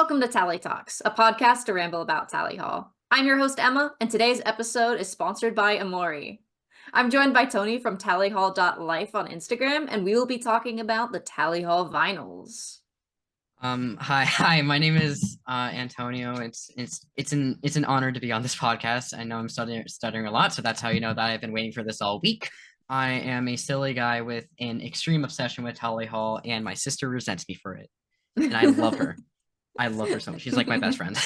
Welcome to Tally Talks, a podcast to ramble about Tally Hall. I'm your host, Emma, and today's episode is sponsored by Amori. I'm joined by Tony from tallyhall.life on Instagram, and we will be talking about the Tally Hall vinyls. Hi. My name is Antonio. It's an honor to be on this podcast. I know I'm stuttering a lot, so that's how you know that I've been waiting for this all week. I am a silly guy with an extreme obsession with Tally Hall, and my sister resents me for it. And I love her. I love her so much. She's like my best friend.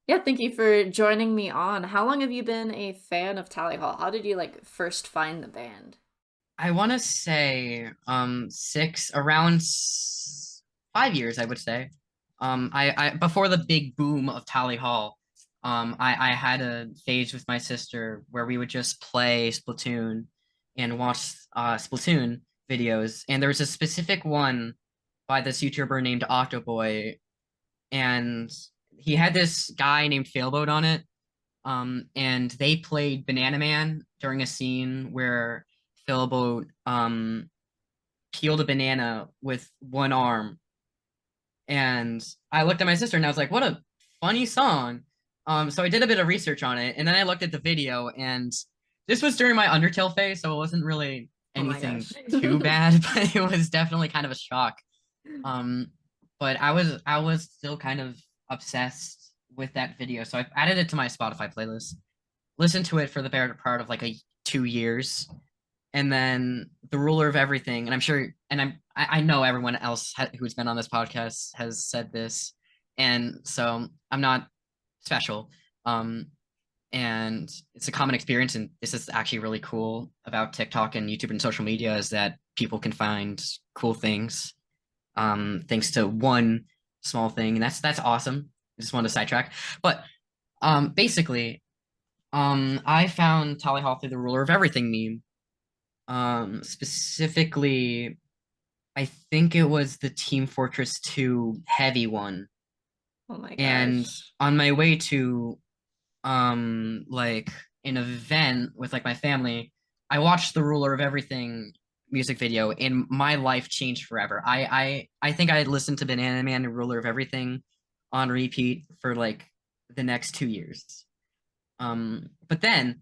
Yeah, thank you for joining me on. How long have you been a fan of Tally Hall? How did you first find the band? I want to say around 5 years, I would say. I before the big boom of Tally Hall, I had a phase with my sister where we would just play Splatoon and watch Splatoon videos. And there was a specific one by this YouTuber named Octoboy, and he had this guy named Failboat on it. And they played Banana Man during a scene where Failboat peeled a banana with one arm. And I looked at my sister and I was like, what a funny song. So I did a bit of research on it, and then I looked at the video, and this was during my Undertale phase, so it wasn't really Oh my anything gosh. too bad, but it was definitely kind of a shock. Um, but I was still kind of obsessed with that video, so I added it to my Spotify playlist, listened to it for the better part of like 2 years, and then the ruler of everything. And I'm sure, and I know everyone else who's been on this podcast has said this, and so I'm not special. And it's a common experience, and this is actually really cool about TikTok and YouTube and social media, is that people can find cool things thanks to one small thing, and that's awesome. I just wanted to sidetrack, but basically, I found Tally Hall through the ruler of everything meme. Specifically, I think it was the Team Fortress 2 heavy one. Oh my And gosh. on my way to like an event with like my family, I watched the Ruler of Everything music video, and my life changed forever. I think I listened to Banana Man and Ruler of Everything on repeat for like the next 2 years. But then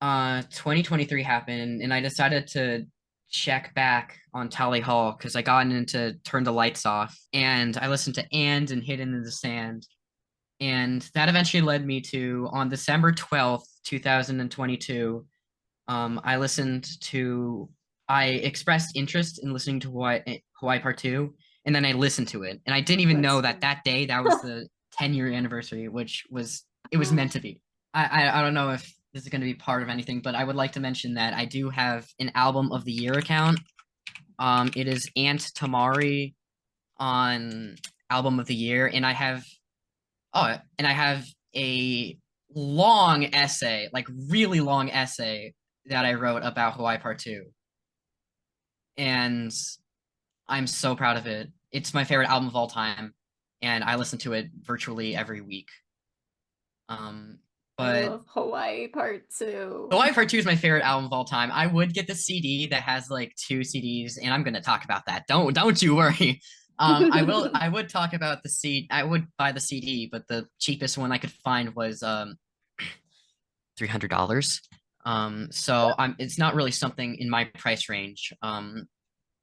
2023 happened, and I decided to check back on Tally Hall because I got into Turn the Lights Off, and I listened to And Hidden in the Sand. And that eventually led me to, on December 12th, 2022, I listened to, I expressed interest in listening to Hawaii Part 2, and then I listened to it. And I didn't even know That's that that day, that was the 10-year anniversary, which was, it was meant to be. I don't know if this is going to be part of anything, but I would like to mention that I do have an album of the year account. It is Aunt Tamari on album of the year, and I have a long essay, like really long essay that I wrote about Hawaii Part 2. And I'm so proud of it. It's my favorite album of all time, and I listen to it virtually every week. Um, I but love Hawaii Part 2. Hawaii Part 2 is my favorite album of all time. I would get the CD that has like two CDs, and I'm gonna talk about that. Don't you worry. I would talk about the CD. I would buy the CD, but the cheapest one I could find was $300. So it's not really something in my price range.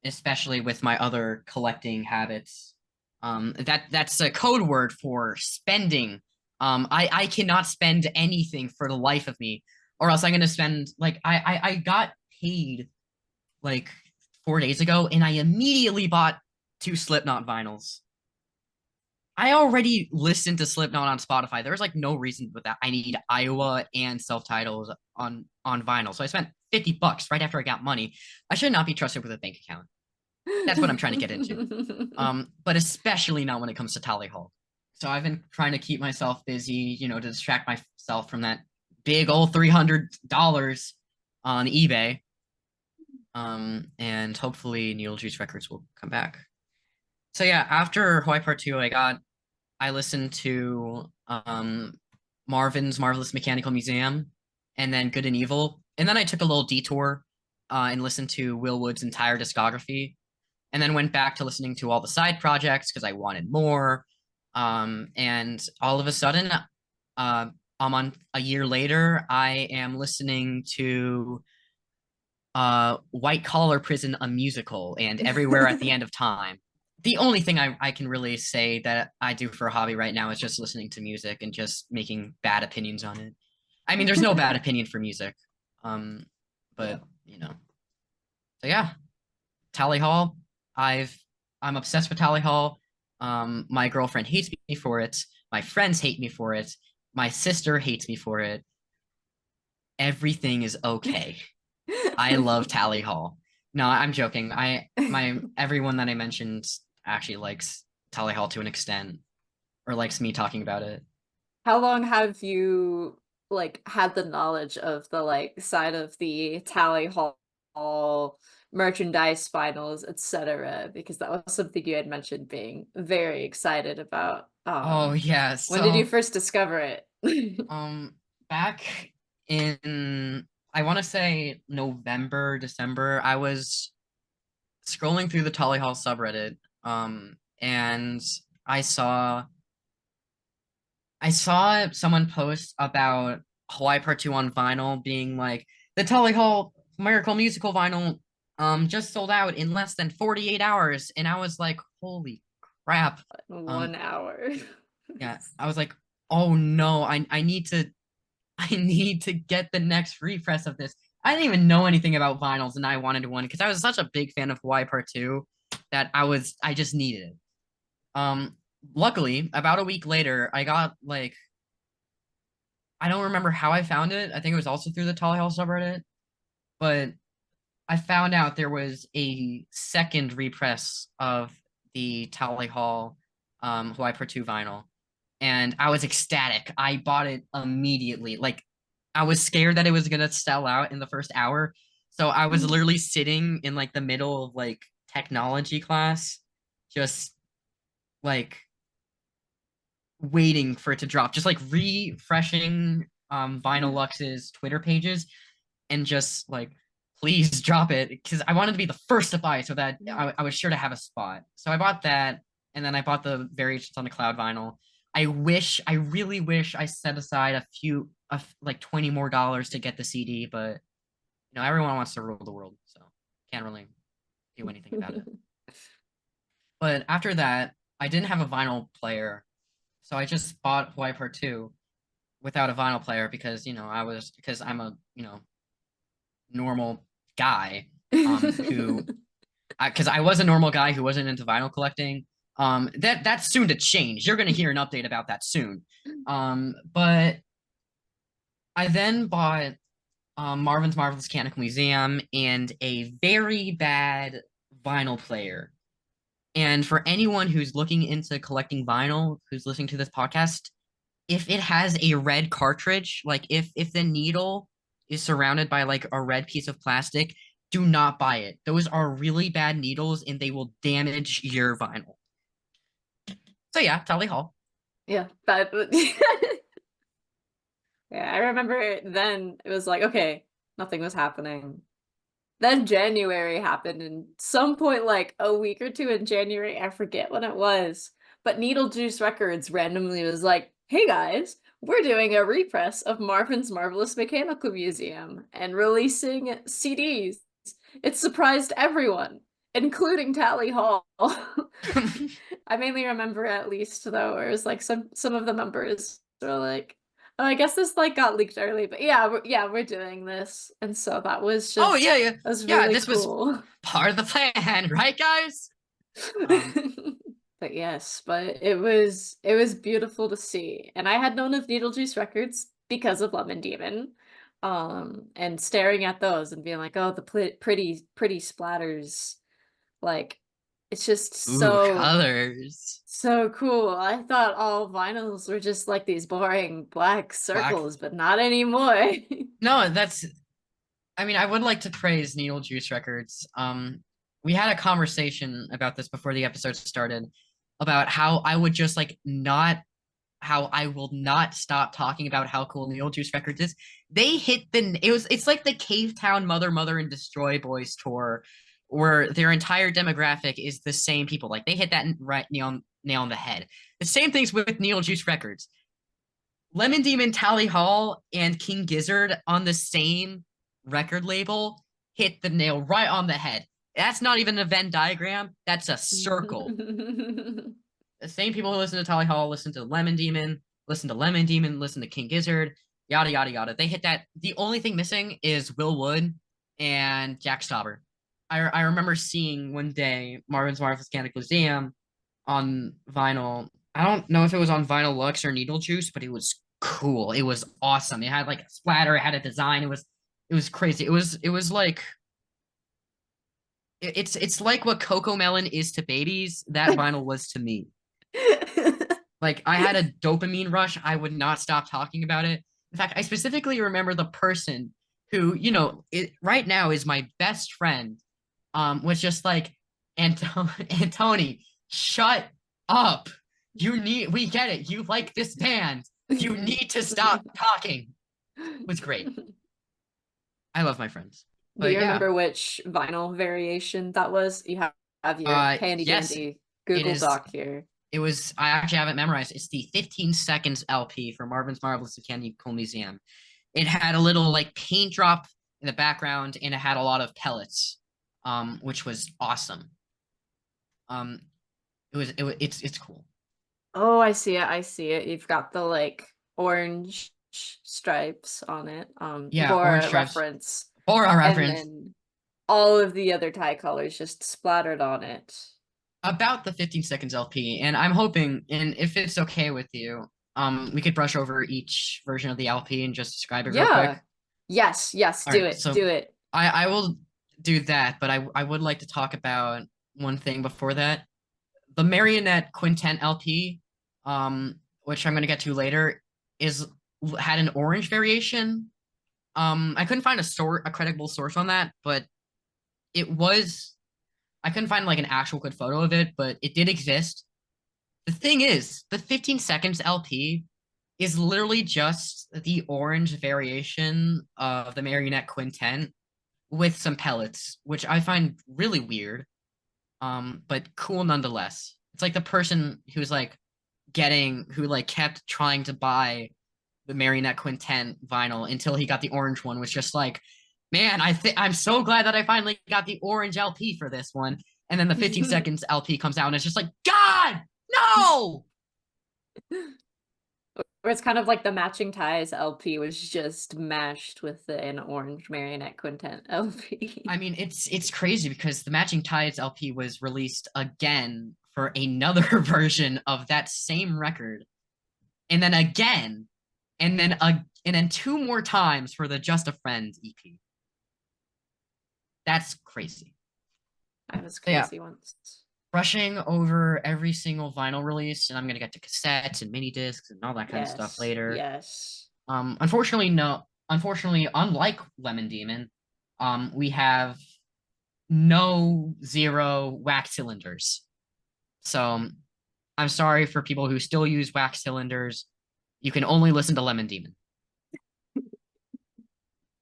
Especially with my other collecting habits. That's a code word for spending. I cannot spend anything for the life of me, or else I'm gonna spend like I got paid like 4 days ago, and I immediately bought two Slipknot vinyls. I already listened to Slipknot on Spotify. There's like no reason with that. I need Iowa and self-titles on vinyl. So I spent $50 right after I got money. I should not be trusted with a bank account. That's what I'm trying to get into. But especially not when it comes to Tally Hall. So I've been trying to keep myself busy, to distract myself from that big old $300 on eBay. And hopefully Needle Juice Records will come back. So yeah, after Hawaii Part 2, I listened to Marvin's Marvelous Mechanical Museum, and then Good and Evil. And then I took a little detour and listened to Will Wood's entire discography. and then went back to listening to all the side projects because I wanted more. And all of a sudden, on a year later, I am listening to White Collar Prison, a musical, and Everywhere at the End of Time. The only thing I can really say that I do for a hobby right now is just listening to music and just making bad opinions on it. I mean, there's no bad opinion for music. Um, Yeah. but you know. So yeah, Tally Hall. I've I'm obsessed with Tally Hall. My girlfriend hates me for it. My friends hate me for it. My sister hates me for it. Everything is okay. I love Tally Hall. No, I'm joking. My everyone that I mentioned actually likes Tally Hall to an extent, or likes me talking about it. How long have you like had the knowledge of the like side of the tally hall merchandise finals, etc.? Because that was something you had mentioned being very excited about. Oh yeah, When did you so first discover it? back in, I want to say November, December, I was scrolling through the Tally Hall subreddit, and I saw I saw someone post about Hawaii Part 2 on vinyl being like the Tully Hall Miracle Musical vinyl just sold out in less than 48 hours, and I was like, holy crap. One Um hour. yeah, I was like, oh no, I need to I need to get the next repress of this. I didn't even know anything about vinyls, and I wanted one because I was such a big fan of Hawaii Part 2 that I just needed it. Um Luckily, about a week later, I got like, I don't remember how I found it. I think it was also through the Tally Hall subreddit, but I found out there was a second repress of the Tally Hall Hawaii Part 2 vinyl, and I was ecstatic. I bought it immediately. Like, I was scared that it was gonna sell out in the first hour, so I was literally sitting in like the middle of like technology class, just like waiting for it to drop, just like refreshing Vinyl Lux's Twitter pages and just like, please drop it, because I wanted to be the first to buy it so that I was sure to have a spot. So I bought that, and then I bought the Variations on the Cloud vinyl. I really wish I set aside a few, like $20 more to get the CD, but everyone wants to rule the world, so can't really do anything about it. But after that, I didn't have a vinyl player, so I just bought Hawaii Part 2 without a vinyl player because I'm a, normal guy who, because I was a normal guy who wasn't into vinyl collecting. That's soon to change. You're going to hear an update about that soon. But I then bought Marvin's Marvelous Mechanical Museum and a very bad vinyl player. And for anyone who's looking into collecting vinyl, who's listening to this podcast, if it has a red cartridge, like if the needle is surrounded by like a red piece of plastic, do not buy it. Those are really bad needles and they will damage your vinyl. So yeah, Tally Hall. Yeah, that yeah, I remember then it was like, okay, nothing was happening. Then January happened, and some point, like a week or two in January, I forget when it was, but Needle Juice Records randomly was like, hey guys, we're doing a repress of Marvin's Marvelous Mechanical Museum and releasing CDs. It surprised everyone, including Tally Hall. I mainly remember at least though, where it was like some of the members were like, oh, I guess this like got leaked early, but yeah, we're doing this. And so that was Oh just yeah, yeah. that was Yeah, really this was cool. part of the plan, right guys? Um But yes, but it was beautiful to see. And I had known of Needle Juice Records because of Lemon Demon. And staring at those and being like, oh, the pretty splatters, like it's just ooh, so colors. so cool. I thought all vinyls were just like these boring black Black. circles, but not anymore. No, that's, I mean, I would like to praise Needle Juice Records. We had a conversation about this before the episode started about how I would just like not, how I will not stop talking about how cool Needle Juice Records is. They hit it's like the Cave Town Mother and Destroy Boys tour where their entire demographic is the same people. Like they hit that right nail on the head. The same things with Needle Juice Records. Lemon Demon, Tally Hall, and King Gizzard on the same record label hit the nail right on the head. That's not even a Venn diagram. That's a circle. The same people who listen to Tally Hall listen to Lemon Demon, listen to Lemon Demon, listen to King Gizzard, yada yada yada. They hit that. The only thing missing is Will Wood and Jack Stauber. I remember seeing one day Marvin's Marvelous Mechanical Museum on vinyl. I don't know if it was on Vinyl Lux or Needle Juice, but it was cool. It was awesome. It had like a splatter, it had a design. It was crazy. It was like it's like what Coco Melon is to babies, that vinyl was to me. Like I had a dopamine rush. I would not stop talking about it. In fact, I specifically remember the person who, right now is my best friend, was just like, Antoni, shut up. We get it. You like this band. You need to stop talking. It was great. I love my friends. Do But you yeah, remember which vinyl variation that was? You have your handy yes, dandy it Google is. Doc here. It was, I actually have it memorized. It's the 15 seconds LP for Marvin's Marvelous Mechanical Museum. It had a little like paint drop in the background and it had a lot of pellets, which was awesome. Um, it's cool. Oh, I see it. I see it. You've got the like orange stripes on it, Yeah, for orange a stripes reference, for our and reference. then all of the other tie colors just splattered on it. About the 15 seconds LP, and I'm hoping, and if it's okay with you, we could brush over each version of the LP and just describe it real quick. Yeah. Yes, yes, All do right, it. so Do it. I will do that, but I would like to talk about one thing before that. The Marionette Quintet LP, which I'm gonna get to later, is had an orange variation. I couldn't find a credible source on that, but it was I couldn't find like an actual good photo of it, but it did exist. The thing is, the 15 seconds LP is literally just the orange variation of the Marionette Quintet with some pellets, which I find really weird, but cool nonetheless. It's like the person who like kept trying to buy the Marionette Quintet vinyl until he got the orange one, was just like, man, I'm so glad that I finally got the orange LP for this one. And then the 15 seconds LP comes out and it's just like, God, no! Or it's kind of like the Matching Ties LP was just mashed with an orange Marionette Quintet LP. I mean, it's crazy because the Matching Tides LP was released again for another version of that same record, and then again, and then two more times for the Just a Friend EP. That's crazy. I was So yeah, crazy once. brushing over every single vinyl release, and I'm gonna get to cassettes and mini discs and all that kind of stuff Yes, later. yes. Unfortunately, no. Unfortunately, unlike Lemon Demon, we have no zero wax cylinders. So I'm sorry for people who still use wax cylinders. You can only listen to Lemon Demon.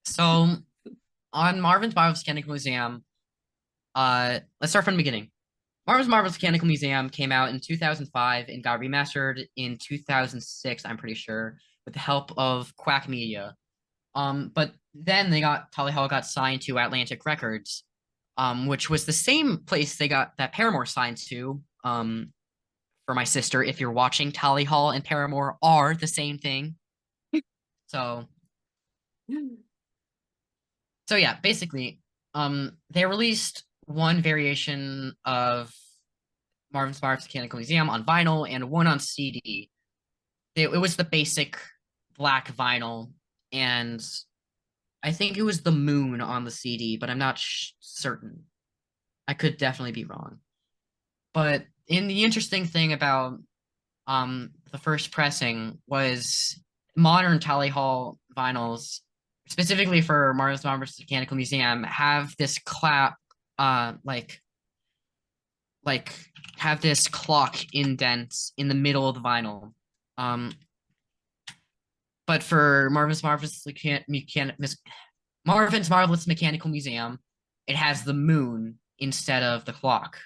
So on Marvin's Biomechanical Museum, let's start from the beginning. Marvel's Mechanical Museum came out in 2005 and got remastered in 2006, I'm pretty sure, with the help of Quack Media. But then Tally Hall got signed to Atlantic Records, which was the same place they got that Paramore signed to. For my sister, if you're watching, Tally Hall and Paramore are the same thing. So yeah, basically, they released one variation of Marvin's Mechanical Museum on vinyl and one on CD. It was the basic black vinyl, and I think it was the moon on the CD, but I'm not certain. I could definitely be wrong. But the interesting thing about the first pressing was modern Tally Hall vinyls, specifically for Marvin's Mechanical Museum, have this like have this clock indents in the middle of the vinyl. But for Marvin's Marvelous Mechanical Museum, it has the moon instead of the clock.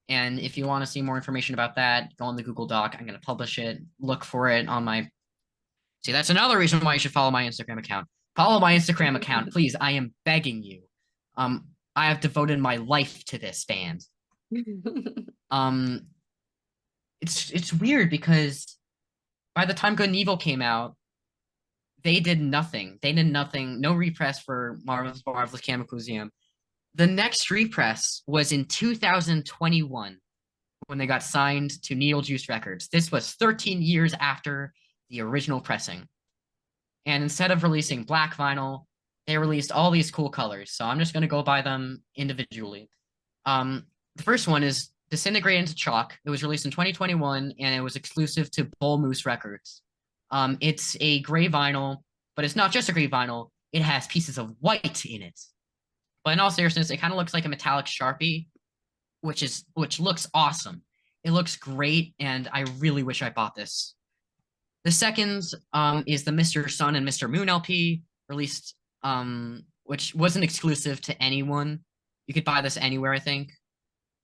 And if you want to see more information about that, go on the Google Doc. I'm going to publish it. Look for it on my. See, that's another reason why you should follow my Instagram account. Follow my Instagram account, please. I am begging you. I have devoted my life to this band. Um, it's weird because by the time Good and Evil came out, they did nothing. They did nothing. No repress for Marvel's Chemical Museum. The next repress was in 2021 when they got signed to Needle Juice Records. This was 13 years after the original pressing. And instead of releasing black vinyl, they released all these cool colors. So I'm just going to go buy them individually. The first one is Disintegrate into Chalk. It was released in 2021 and it was exclusive to Bull Moose Records. It's a gray vinyl, but it's not just a gray vinyl. It has pieces of white in it. But in all seriousness, it kind of looks like a metallic Sharpie, which looks awesome. It looks great, and I really wish I bought this. The second is the Mr. Sun and Mr. Moon LP, released, which wasn't exclusive to anyone. You could buy this anywhere, I think.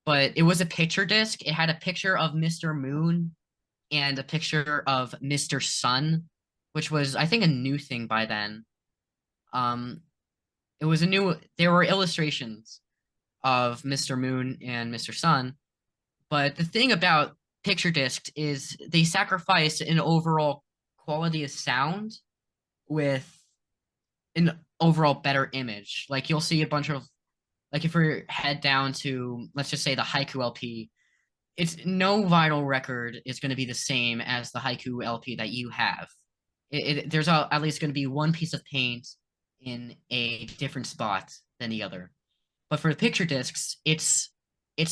But it was a picture disc. It had a picture of Mr. Moon and a picture of Mr. Sun, which was, I think, a new thing by then. It was there were illustrations of Mr. Moon and Mr. Sun, but the thing about picture discs is they sacrifice an overall quality of sound with an overall better image. Like you'll see a bunch of, like if we head down to, let's just say the Haiku LP, it's no vinyl record is going to be the same as the Haiku LP that you have. There's at least going to be one piece of paint in a different spot than the other. But for the picture discs, it's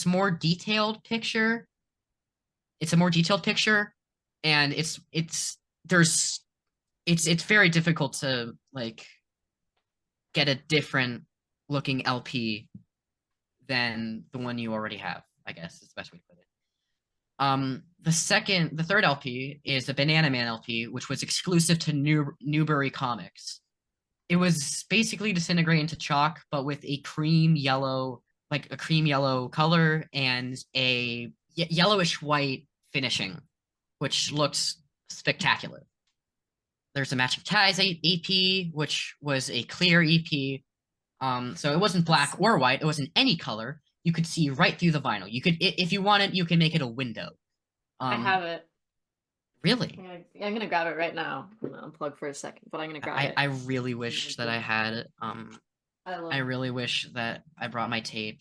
more detailed picture. It's a more detailed picture, and it's very difficult to like get a different looking LP than the one you already have, I guess is the best way to put it. The third LP is the Banana Man LP, which was exclusive to Newbury Comics. It was basically Disintegrate into Chalk, but with a cream yellow color and a yellowish white finishing, which looks spectacular. There's a Matching Ties EP, which was a clear EP. So it wasn't black or white. It wasn't any color. You could see right through the vinyl. You could, if you wanted, you can make it a window. I have it. Really? I'm gonna grab it right now. I'm gonna unplug for a second, but I'm gonna grab it. I really wish that I had I really wish that I brought my tape,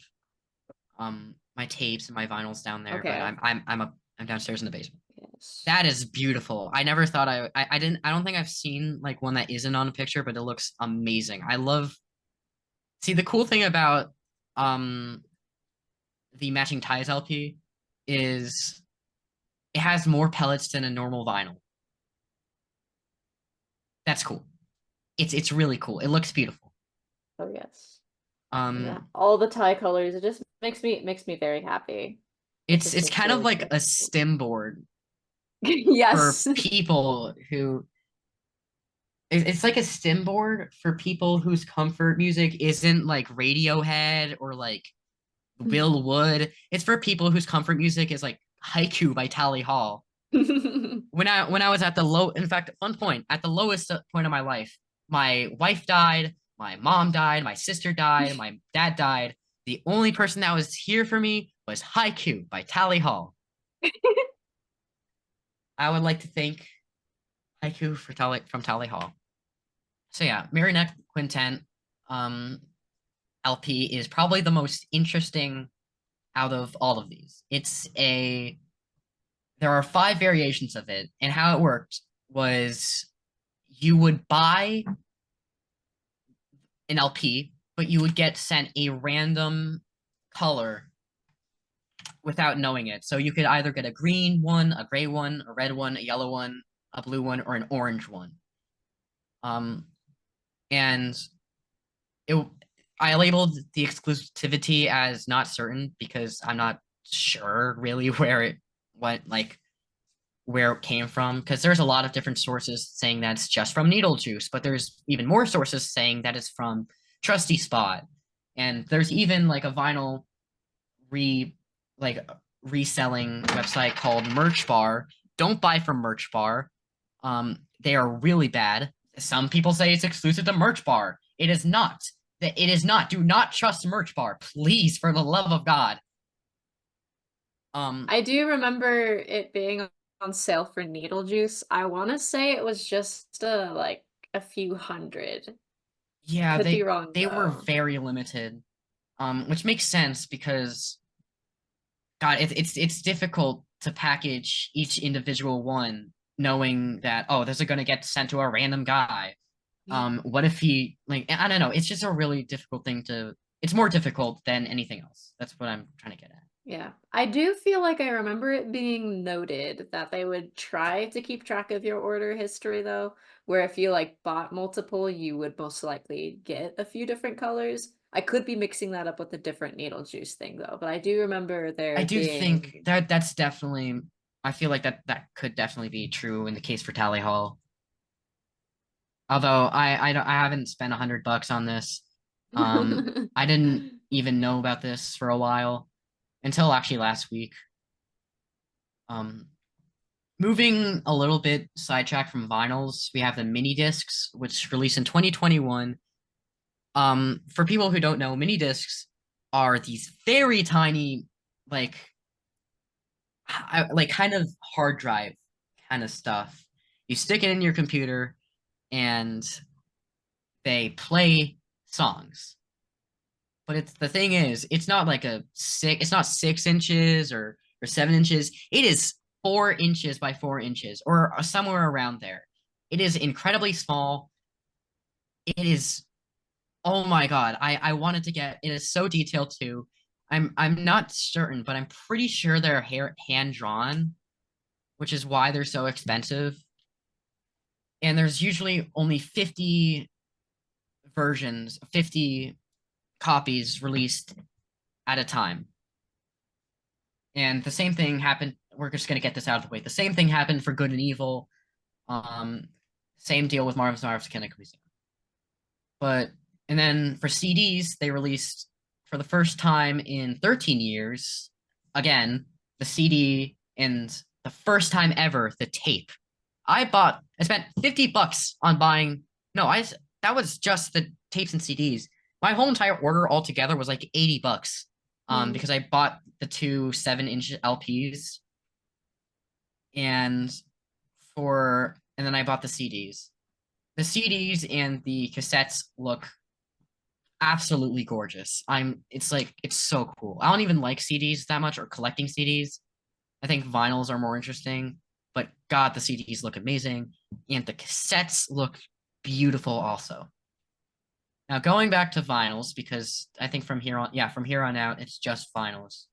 my tapes and my vinyls down there. Okay. But I'm downstairs in the basement. Yes. That is beautiful. I never thought I don't think I've seen like one that isn't on a picture, but it looks amazing. See, the cool thing about the Matching Ties LP is it has more pellets than a normal vinyl. That's cool. It's really cool. It looks beautiful. Oh yes. Yeah, all the tie colors. It just makes me very happy. It's kind of like a stem board yes. for people who. It's like a stem board for people whose comfort music isn't like Radiohead or like Will Wood. It's for people whose comfort music is like Haiku by Tally Hall. When I was at in fact, fun point, at the lowest point of my life, my wife died, my mom died, my sister died, my dad died. The only person that was here for me was Haiku by Tally Hall. I would like to thank Haiku from Tally Hall. So yeah, Marionette Quintet LP is probably the most interesting out of all of these. There are 5 variations of it, and how it worked was you would buy an LP, but you would get sent a random color without knowing it. So you could either get a green one, a gray one, a red one, a yellow one, a blue one, or an orange one. And I labeled the exclusivity as not certain because I'm not sure really where it came from, because there's a lot of different sources saying that's just from Needle Juice, but there's even more sources saying that it's from Trusty Spot, and there's even like a vinyl re like reselling website called Merch Bar. Don't buy from Merch Bar. They are really bad. Some people say it's exclusive to Merch Bar. It is not. It is not. Do not trust Merch Bar, please, for the love of God. Um, I do remember it being on sale for needle juice. I want to say it was just like a few hundred. yeah, Could be they wrong they were though. very limited. Which makes sense because God, it's difficult to package each individual one, knowing that oh, those are gonna get sent to a random guy. What if he like I don't know, it's just a really difficult thing to it's more difficult than anything else. That's what I'm trying to get at. Yeah. I do feel like I remember it being noted that they would try to keep track of your order history though, where if you like bought multiple, you would most likely get a few different colors. I could be mixing that up with a different needle juice thing though, but I do remember I there do think being that that's definitely I feel like that could definitely be true in the case for Tally Hall. Although I haven't spent $100 on this. I didn't even know about this for a while until actually last week. Um, Moving a little bit sidetrack from vinyls, we have the mini discs, which released in 2021. For people who don't know, mini discs are these very tiny, like, like kind of hard drive kind of stuff. You stick it in your computer, and they play songs. But it's the thing is, it's not like it's not 6 inches or 7 inches. It is 4 inches by 4 inches or somewhere around there. It is incredibly small. It is, oh my God. I wanted to get, it is so detailed too. I'm not certain, but I'm pretty sure they're hand drawn, which is why they're so expensive. And there's usually only 50 versions, 50 copies released at a time. And the same thing happened. We're just gonna get this out of the way. The same thing happened for Good and Evil. Um, Same deal with Marvin's Mechanic Museum. But and then for CDs, they released for the first time in 13 years, again, the CD and the first time ever, the tape. I spent $50 on buying, no, that was just the tapes and CDs. My whole entire order altogether was like $80. Hmm. Because I bought the two 7 inch LPs and and then I bought the CDs. The CDs and the cassettes look absolutely gorgeous. It's like it's so cool. I don't even like CDs that much or collecting CDs. I think vinyls are more interesting, but God, the CDs look amazing and the cassettes look beautiful also. Now going back to vinyls because I think from here on out it's just vinyls.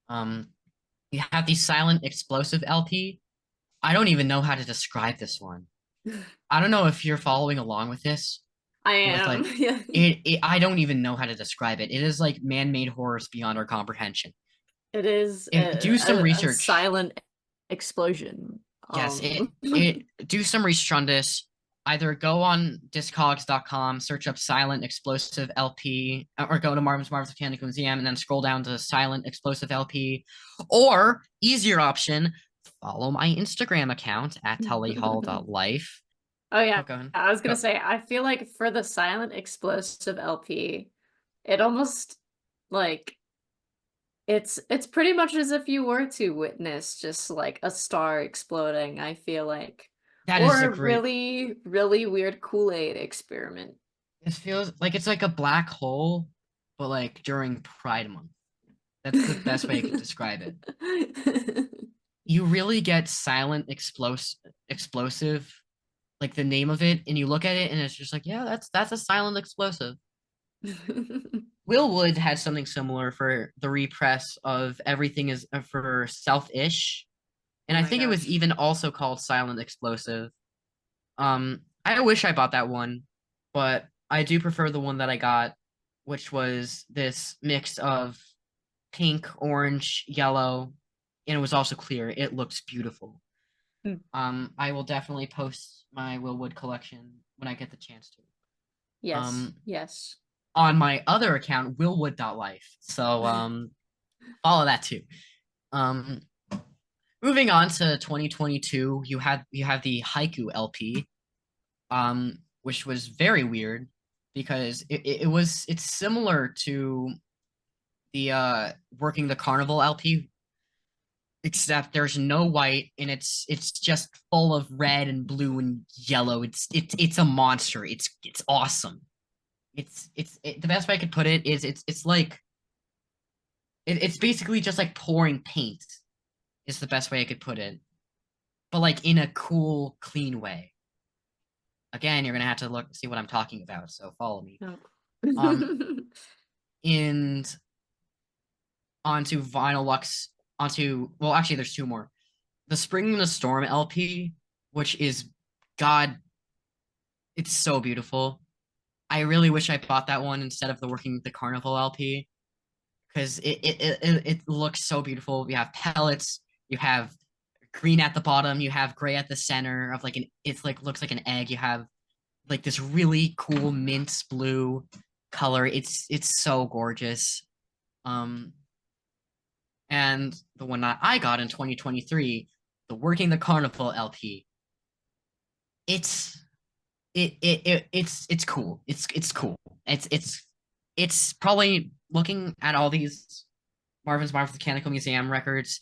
Um you have the Silent Explosive LP. I don't even know how to describe this one. I don't know if you're following along with this, I with am. like Yeah. I don't even know how to describe it. It is like man-made horrors beyond our comprehension. It is Do some a research. silent explosion. Yes, it do some research on this. Either go on discogs.com, search up Silent Explosive LP, or go to Marvin's Mechanic Museum and then scroll down to Silent Explosive LP. Or easier option, follow my Instagram account at tallyhall.life. Oh Oh, yeah, go ahead. I was gonna Go. say I feel like for the silent explosive LP, it almost like it's pretty much as if you were to witness just like a star exploding, I feel like. That is Or a a great. really, really weird Kool-Aid experiment. It feels like it's like a black hole, but like during Pride Month. That's the best way I could describe it. You really get explosive, like the name of it, and you look at it and it's just like, yeah, that's a silent explosive. Willwood had something similar for the repress of Everything is for Selfish, Oh and I my think it was gosh. even also called Silent Explosive. I wish I bought that one, but I do prefer the one that I got, which was this mix of pink, orange, yellow, and it was also clear. It looks beautiful. Hmm. I will definitely post my Willwood collection when I get the chance to. Yes, Um, yes. on my other account, willwood.life. So, Follow that too. Um, moving on to 2022, you have the haiku LP, which was very weird because it's similar to the working the carnival LP, except there's no white and it's just full of red and blue and yellow. It's a monster. It's awesome. The best way I could put it is it's like it's basically just like pouring paint is the best way I could put it, but like in a cool, clean way. Again, you're gonna have to look see what I'm talking about, so follow me. No. Um, and onto Vinyl Lux, onto well, actually, there's two more. The Spring and the Storm LP, which is God, it's so beautiful. I really wish I bought that one instead of the Working the Carnival LP because it looks so beautiful. You have pellets, you have green at the bottom, you have gray at the center of like it's like looks like an egg. You have like this really cool mint blue color. It's so gorgeous. Um, and the one that I got in 2023, the Working the Carnival LP. It's it's cool. It's cool. It's probably looking at all these Marvin's Mechanical Museum records.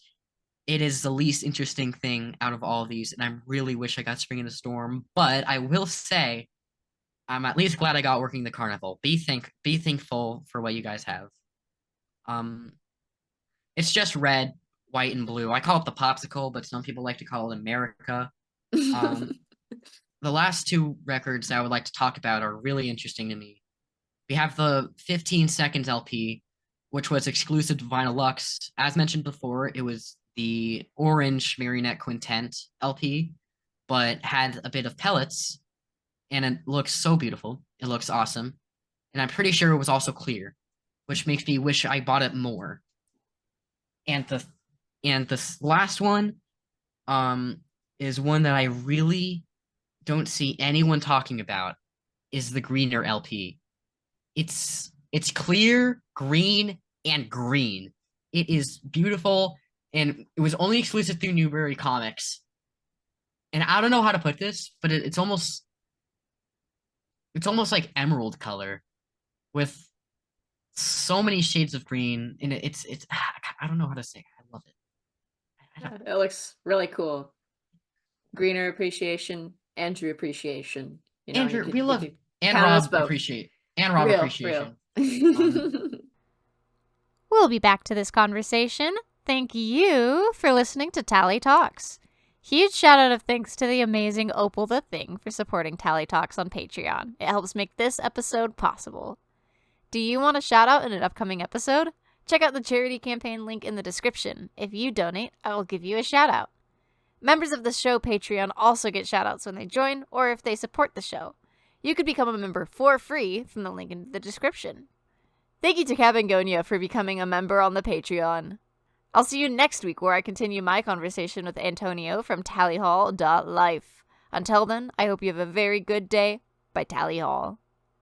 It is the least interesting thing out of all of these, and I really wish I got Spring in the Storm. But I will say, I'm at least glad I got Working the Carnival. Be thankful for what you guys have. Um, it's just red, white, and blue. I call it the popsicle, but some people like to call it America. Um, the last two records that I would like to talk about are really interesting to me. We have the 15 Seconds LP, which was exclusive to Vinyl Lux. As mentioned before, it was the Orange Marionette Quintet LP, but had a bit of pellets, and it looks so beautiful. It looks awesome. And I'm pretty sure it was also clear, which makes me wish I bought it more. And the last one is one that I really don't see anyone talking about is the Greener LP. It's clear, green, and green. It is beautiful, and it was only exclusive through Newberry Comics. And I don't know how to put this, but it's almost like emerald color with so many shades of green, and it's I don't know how to say it. I love it. It looks really cool. Greener appreciation, Andrew appreciation. Andrew, we You love could and count us Rob both. appreciate and Rob Real. appreciation. Um, We'll be back to this conversation. Thank you for listening to Tally Talks. Huge shout out of thanks to the amazing Opal the Thing for supporting Tally Talks on Patreon. It helps make this episode possible. Do you want a shout out in an upcoming episode? Check out the charity campaign link in the description. If you donate, I will give you a shout out. Members of the show Patreon also get shout outs when they join or if they support the show. You could become a member for free from the link in the description. Thank you to Cabangonia for becoming a member on the Patreon. I'll see you next week where I continue my conversation with Antonio from tallyhall.life. Until then, I hope you have a very good day by Tally Hall.